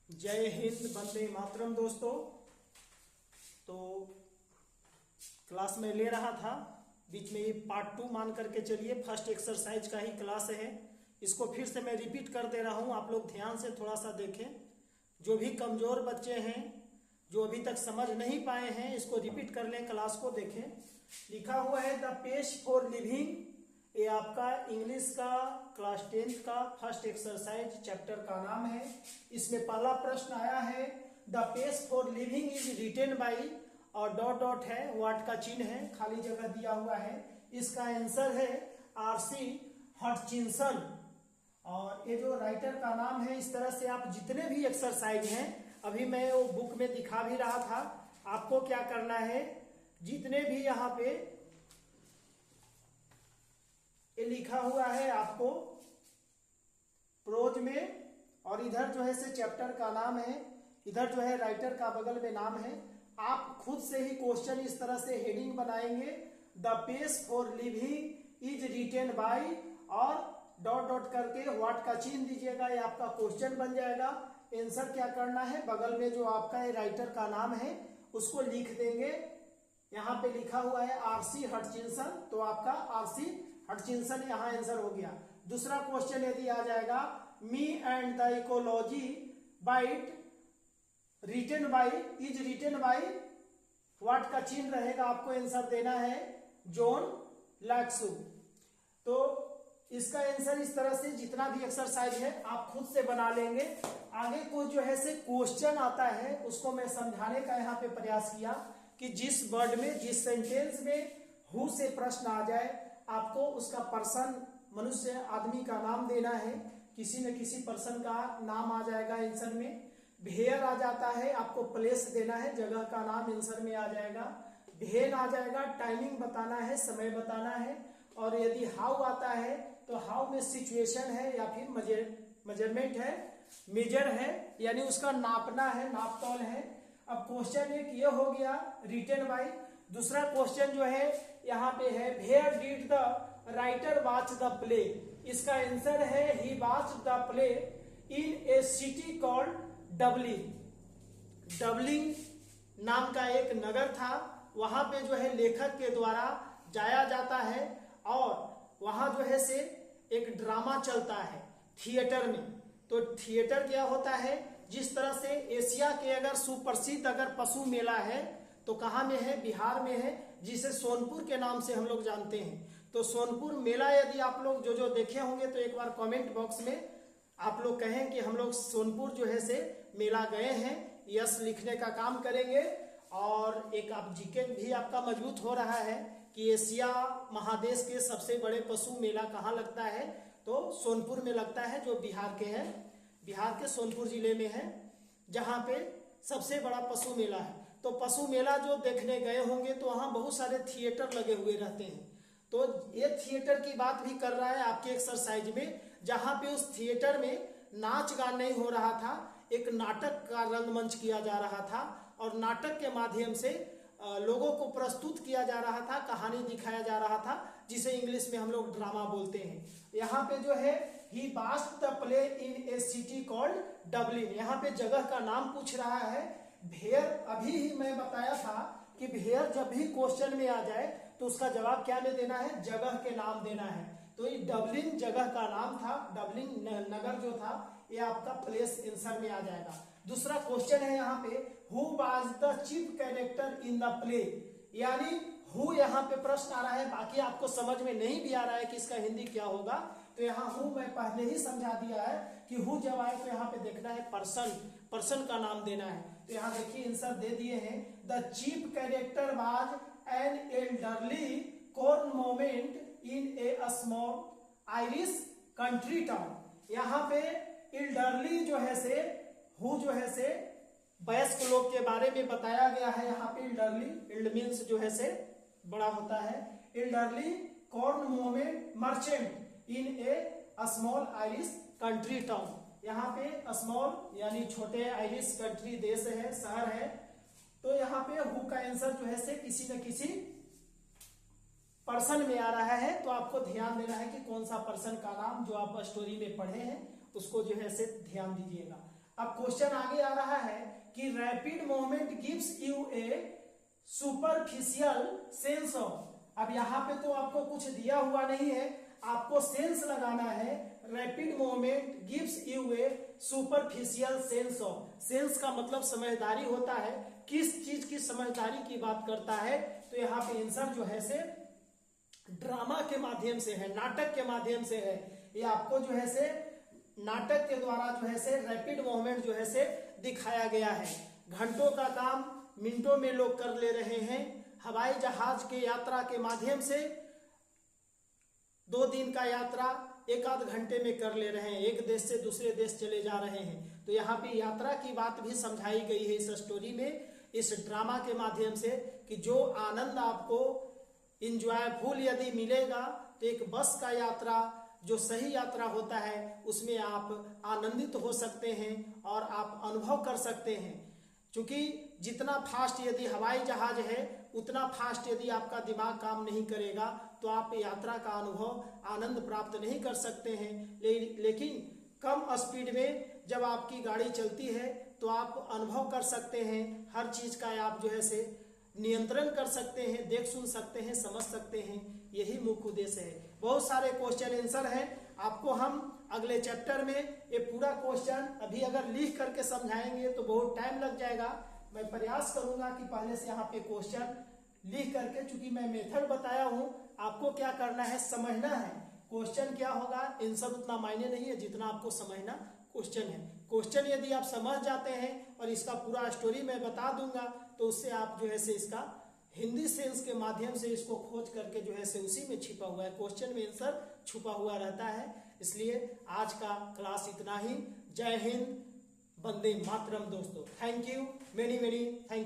जय हिंद, वंदे मातरम। दोस्तों, तो क्लास में ले रहा था, बीच में ये पार्ट 2 मान करके चलिए, फर्स्ट एक्सरसाइज का ही क्लास है। इसको फिर से मैं रिपीट कर दे रहा हूँ, आप लोग ध्यान से थोड़ा सा देखें। जो भी कमजोर बच्चे हैं, जो अभी तक समझ नहीं पाए हैं, इसको रिपीट कर लें, क्लास को देखें। लिखा हुआ है द पेज फॉर लिविंग, ये आपका इंग्लिश का क्लास 10th का फर्स्ट एक्सरसाइज चैप्टर का नाम है। इसमें पहला प्रश्न आया है the page for living is written by, और डॉट डॉट है, व्हाट का चिन्ह है, खाली जगह दिया हुआ है। इसका आंसर है आरसी हटचिंसन। और ये जो राइटर का नाम है, इस तरह से आप जितने भी एक्सरसाइज हैं, अभी मैं वो बुक में दिखा भी रहा था, आपको क्या करना है, जितने भी यहाँ पे ये लिखा हुआ है आपको प्रोज में, और इधर जो है से चैप्टर का नाम है, इधर जो है राइटर का बगल में नाम है। आप खुद से ही क्वेश्चन इस तरह से हेडिंग बनाएंगे, the page for living is written by, और डॉट डॉट करके व्हाट का चिन्ह दीजिएगा, ये आपका क्वेश्चन बन जाएगा। आंसर क्या करना है, बगल में जो आपका ये राइटर का नाम है उसको लिख देंगे। यहाँ पे लिखा हुआ है आरसी हटचिंसन, तो आपका आरसी हटचिंसन यहाँ आंसर हो गया। दूसरा क्वेश्चन यदि आ जाएगा, me and the ecology bite written by is written by, what का चिन्ह रहेगा, आपको आंसर देना है जॉन लैक्सू। तो इसका आंसर इस तरह से जितना भी एक्सरसाइज है आप खुद से बना लेंगे। आगे कोई जो है से क्वेश्चन आता है, उसको मैं समझाने का यहाँ पे प्रयास किया कि जिस वर्ड में, जिस सेंटेंस में हु से प्रश्न आ जाए, आपको उसका पर्सन, मनुष्य, आदमी का नाम देना है। किसी न किसी पर्सन का नाम आ जाएगा आंसर में। भेयर आ जाता है, आपको प्लेस देना है, जगह का नाम आंसर में आ जाएगा। भेन आ जाएगा, टाइमिंग बताना है, समय बताना है। और यदि हाउ आता है तो हाउ में सिचुएशन है या फिर मेजरमेंट है, मेजर है, यानी उसका नापना है, नापतोल है। अब क्वेश्चन एक ये हो गया रिटेन बाई। दूसरा क्वेश्चन जो है यहाँ पे है, where did the writer watch the play, इसका आंसर है he watch the play in a city called Dublin. Dublin नाम का एक नगर था, वहां पे जो है लेखक के द्वारा जाया जाता है, और वहां जो है से एक ड्रामा चलता है थिएटर में। तो थिएटर क्या होता है, जिस तरह से एशिया के अगर सुप्रसिद्ध अगर पशु मेला है तो कहाँ में है, बिहार में है, जिसे सोनपुर के नाम से हम लोग जानते हैं। तो सोनपुर मेला यदि आप लोग जो देखे होंगे तो एक बार कमेंट बॉक्स में आप लोग कहें कि हम लोग सोनपुर जो है से मेला गए हैं, यस लिखने का काम करेंगे। और एक आप जीके भी आपका मजबूत हो रहा है कि एशिया महादेश के सबसे बड़े पशु मेला कहाँ लगता है, तो सोनपुर में लगता है, जो बिहार के है, बिहार के सोनपुर जिले में है, जहाँ पे सबसे बड़ा पशु मेला है। तो पशु मेला जो देखने गए होंगे तो वहाँ बहुत सारे थिएटर लगे हुए रहते हैं। तो ये थिएटर की बात भी कर रहा है आपके एक्सरसाइज में, जहाँ पे उस थिएटर में नाच गान नहीं हो रहा था, एक नाटक का रंगमंच किया जा रहा था, और नाटक के माध्यम से लोगों को प्रस्तुत किया जा रहा था, कहानी दिखाया जा रहा था, जिसे इंग्लिश में हम लोग ड्रामा बोलते हैं। यहाँ पे जो है he watched the play in a city called Dublin, यहाँ पे जगह का नाम पूछ रहा है। भेयर, अभी ही मैं बताया था कि भेयर जब भी क्वेश्चन में आ जाए तो उसका जवाब क्या में देना है, जगह के नाम देना है। तो ये डबलिन जगह का नाम था, डबलिन नगर जो था, ये आपका प्लेस आंसर में आ जाएगा। दूसरा क्वेश्चन है यहाँ पे, who was the chief character in the play, यानी हु यहाँ पे प्रश्न आ रहा है, बाकी आपको समझ में नहीं भी आ रहा है कि इसका हिंदी क्या होगा। तो यहाँ हु मैं पहले ही समझा दिया है कि हु जब आए तो यहाँ पे देखना है पर्सन, पर्सन का नाम देना है। तो यहाँ देखिए आंसर दे दिए हैं, the chief character was an elderly corn moment in A small Irish country town. यहाँ पे एल्डरली जो है से, हु जो है से वयस्क लोग के बारे में बताया गया है। यहाँ पे एल्डरली, एल्ड मीन्स जो है से बड़ा होता है, एल्डरली कॉर्न मोमेंट मर्चेंट इन ए स्मॉल आयरिश कंट्री टाउन। यहाँ पे स्मॉल यानी छोटे आयरिश कंट्री देश है, शहर है। तो यहाँ पे हु का आंसर जो है से किसी न किसी पर्सन में आ रहा है। तो आपको ध्यान देना है कि कौन सा पर्सन का नाम जो आप स्टोरी में पढ़े हैं उसको जो है से ध्यान दीजिएगा। अब क्वेश्चन आगे आ रहा है कि rapid movement gives U A superficial sense of. अब यहाँ पे तो आपको कुछ दिया हुआ नहीं है, आपको सेंस लगाना है। Rapid movement gives U A superficial sense of. Sense का मतलब समझदारी होता है, किस चीज की समझदारी की बात करता है। तो यहाँ पे आंसर जो है से ड्रामा के माध्यम से है, नाटक के माध्यम से है। ये आपको जो है से नाटक के द्वारा जो है से रैपिड मूवमेंट जो है से दिखाया गया है। घंटों का काम मिनटों में लोग कर ले रहे हैं। हवाई जहाज के यात्रा के माध्यम से 2 दिन का यात्रा 1 आध घंटे में कर ले रहे हैं, एक देश से दूसरे देश चले जा रहे हैं। तो यहाँ पे यात्रा की बात भी समझाई गई है इस स्टोरी में, इस ड्रामा के माध्यम से, कि जो आनंद आपको इंजॉयफुल यदि मिलेगा तो एक बस का यात्रा जो सही यात्रा होता है उसमें आप आनंदित हो सकते हैं और आप अनुभव कर सकते हैं। क्योंकि जितना फास्ट यदि हवाई जहाज है उतना फास्ट यदि आपका दिमाग काम नहीं करेगा तो आप यात्रा का अनुभव आनंद प्राप्त नहीं कर सकते हैं। लेकिन कम स्पीड में जब आपकी गाड़ी चलती है तो आप अनुभव कर सकते हैं, हर चीज का आप जो है से नियंत्रण कर सकते हैं, देख सुन सकते हैं, समझ सकते हैं। यही मुख्य उद्देश्य है। बहुत सारे क्वेश्चन आंसर हैं, आपको हम अगले चैप्टर में ये पूरा क्वेश्चन अभी अगर लिख करके समझाएंगे तो बहुत टाइम लग जाएगा। मैं प्रयास करूंगा कि पहले से यहाँ पे क्वेश्चन लिख करके, चूंकि मैं मेथड बताया हूँ, आपको क्या करना है, समझना है। क्वेश्चन क्या होगा, आंसर उतना मायने नहीं है जितना आपको समझना क्वेश्चन है। क्वेश्चन यदि आप समझ जाते हैं और इसका पूरा स्टोरी मैं बता दूंगा तो उससे आप जो है से इसका हिंदी सेंस के माध्यम से इसको खोज करके जो है से उसी में छिपा हुआ है, क्वेश्चन में आंसर छुपा हुआ रहता है। इसलिए आज का क्लास इतना ही। जय हिंद, वंदे मातरम दोस्तों। Thank you, many many thank